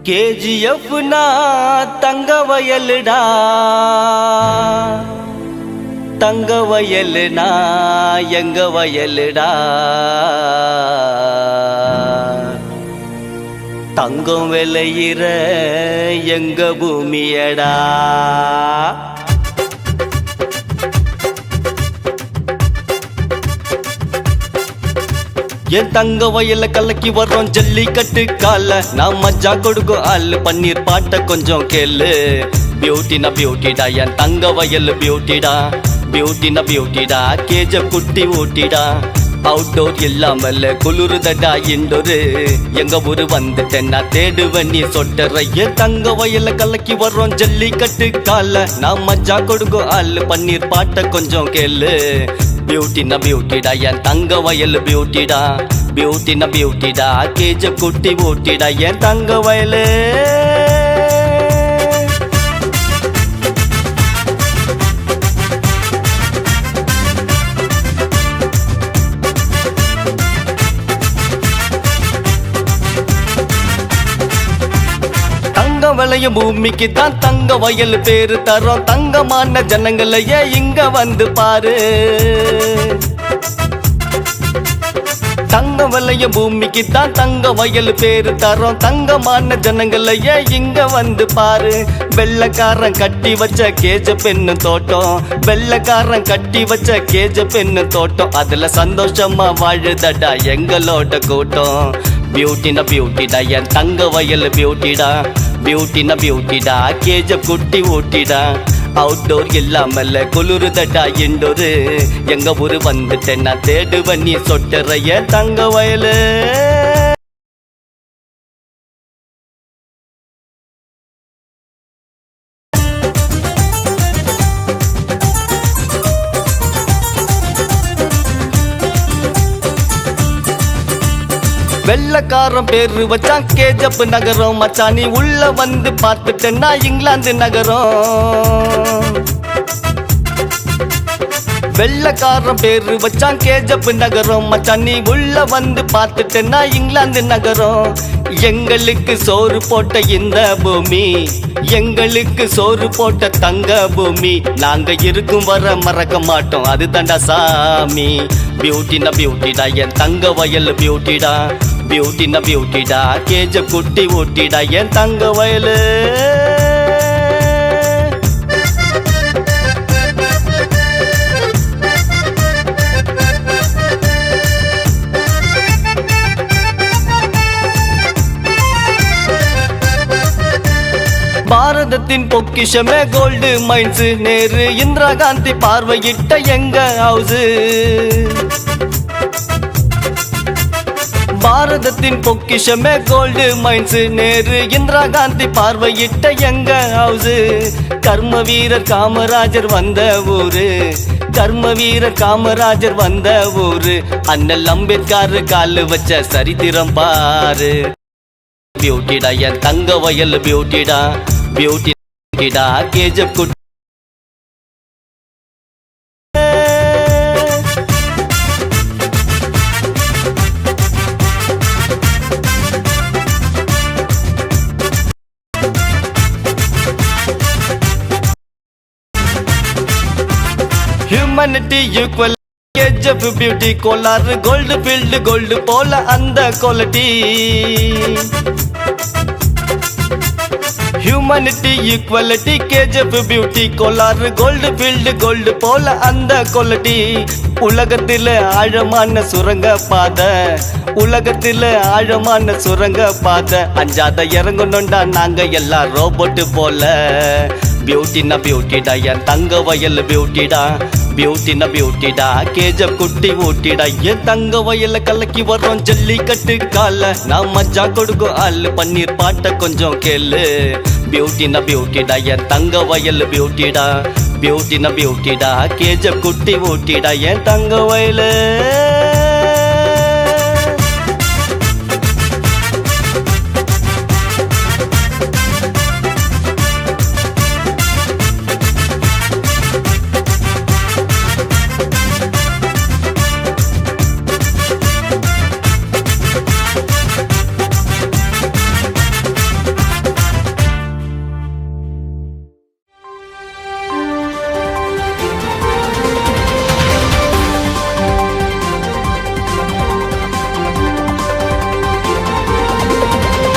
கேஜிஎஃப்னா தங்க வயலுடா, தங்க வயலுனா எங்க வயலுடா, தங்கம் விளையிற எங்க பூமியடா. என் தங்க வயல்ல கலக்கி வர்றோம் ஜல்லிக்கட்டு கால, நான் மஜ்ஜா கொடுக்கும் ஆளு, பன்னீர் பாட்ட கொஞ்சம் கேளு. பியூட்டினா பியூட்டிடா என் தங்க வயல் பியூட்டிடா, பியூட்டினா பியூட்டிடா கேஜ குட்டி ஊட்டிடா. அவுட்டோர் இல்லாமல குளிருதடா இண்டோரு, எங்க ஊரு வந்துட்டேன்னா தேடுவன் நீ சொட்டற. என் தங்க வயல்ல கலக்கி வர்றோம் ஜல்லிக்கட்டு கால, நான் மஜ்ஜா கொடுக்கும் ஆளு, பன்னீர் பாட்ட கொஞ்சம் கேளு. பியூட்டினா பியூட்டிடா என் தங்க வயல் பியூட்டிடா, பியூட்டினா பியூட்டிடா கேஜ குட்டி ஊட்டிடா என் தங்க வயலு. விளைய பூமிக்கு தான் தங்க வயல் பேரு தரோம், தங்கமான ஜனங்களையே இங்க வந்து பாரு. தங்க விளைய பூமிக்கு தான் தங்க வயல் பேரு தரோம், தங்கமான ஜனங்களையே இங்க வந்து பாரு. வெள்ளக்காரன் கட்டி வச்ச கேஜ பெண்ணு தோட்டம், வெள்ளக்காரன் கட்டி வச்ச கேஜ பெண்ணு தோட்டம், அதுல சந்தோஷமா வாழுதடா எங்களோட கூட்டம். பியூட்டினா பியூட்டிடா என் தங்க வயல் பியூட்டிடா, பியூட்டினா பியூட்டிடா கேஜ குட்டி ஊட்டிடா. அவுட்டோர் இல்லாமல குளிருதடா இண்டோரு, எங்க ஊரு வந்துட்டேன்னா தேடுவன் நீ சொட்டற என் தங்க வயலு. வெள்ளக்காரன் பேரு வச்சான் கேஜப் நகரம், மச்சான் நீ உள்ள வந்து பார்த்துட்டேன்னா இங்கிலாந்து நகரம். வெள்ளக்காரன் பேரு வச்சான் கேஜப் நகரம், மச்சான் நீ உள்ள வந்து பார்த்துட்டேன்னா இங்கிலாந்து நகரம். எங்களுக்கு சோறு போட்ட இந்த பூமி, எங்களுக்கு சோறு போட்ட தங்க பூமி, நாங்க இருக்கும் வர மறக்க மாட்டோம் அது தண்டா சாமி. பியூட்டினா பியூட்டிடா என் தங்க வயல் பியூட்டிடா, பியூட்டினா பியூட்டிடா கேஜ குட்டி ஊட்டிடா என் தங்க வயலு. பாரதத்தின் பொக்கிஷமே கோல்டு மைன்ஸ், நேரு இந்திரா காந்தி பார்வையிட்ட எங்க ஹவுஸ். பாரதத்தின் பொக்கிஷமே கோல்டு மைன்ஸ், நேரு இந்திரா காந்தி பார்வையிட்ட எங்க ஹவுஸ். கர்ம வீரர் காமராஜர் வந்த ஊரு, கர்ம வீரர் காமராஜர் வந்த ஊரு, அண்ணல் அம்பேத்கர் காலு வச்ச சரித்திரம் பாரு. பியூட்டிடா என் தங்க வயல் பியூட்டிடா, பியூட்டிடா கேஜப் குட்டி. ஹியூமனிட்டி ஈக்குவல் கேஜப் beauty Kolar, gold field gold போல அந்த குவாலிட்டி. ஹியூமனிட்டி ஈக்குவலிட்டி கேஜப் beauty Kolar, gold field gold போல அந்த குவாலிட்டி. உலகத்துல ஆழமான சுரங்க பாதை, உலகத்துல ஆழமான சுரங்க பாதை, அஞ்சாத இறங்கணும்டா நாங்க எல்லாம் ரோபோட்டு போல. பியூட்டினா பியூட்டிடா என் தங்க வயல் பியூட்டிடா, பியூட்டினா பியூட்டிடா கேஜப் குட்டி ஊட்டிடா என் தங்க வயல்ல கலக்கி வர்றோம் ஜல்லிக்கட்டு கால, நான் மஜ்ஜா கொடுக்கும் ஆளு, பன்னீர் பாட்ட கொஞ்சம் கேளு. பியூட்டினா பியூட்டிடா என் தங்க வயல் பியூட்டிடா, பியூட்டினா பியூட்டிடா கேஜப் குட்டி ஊட்டிடா என் தங்க வயலு.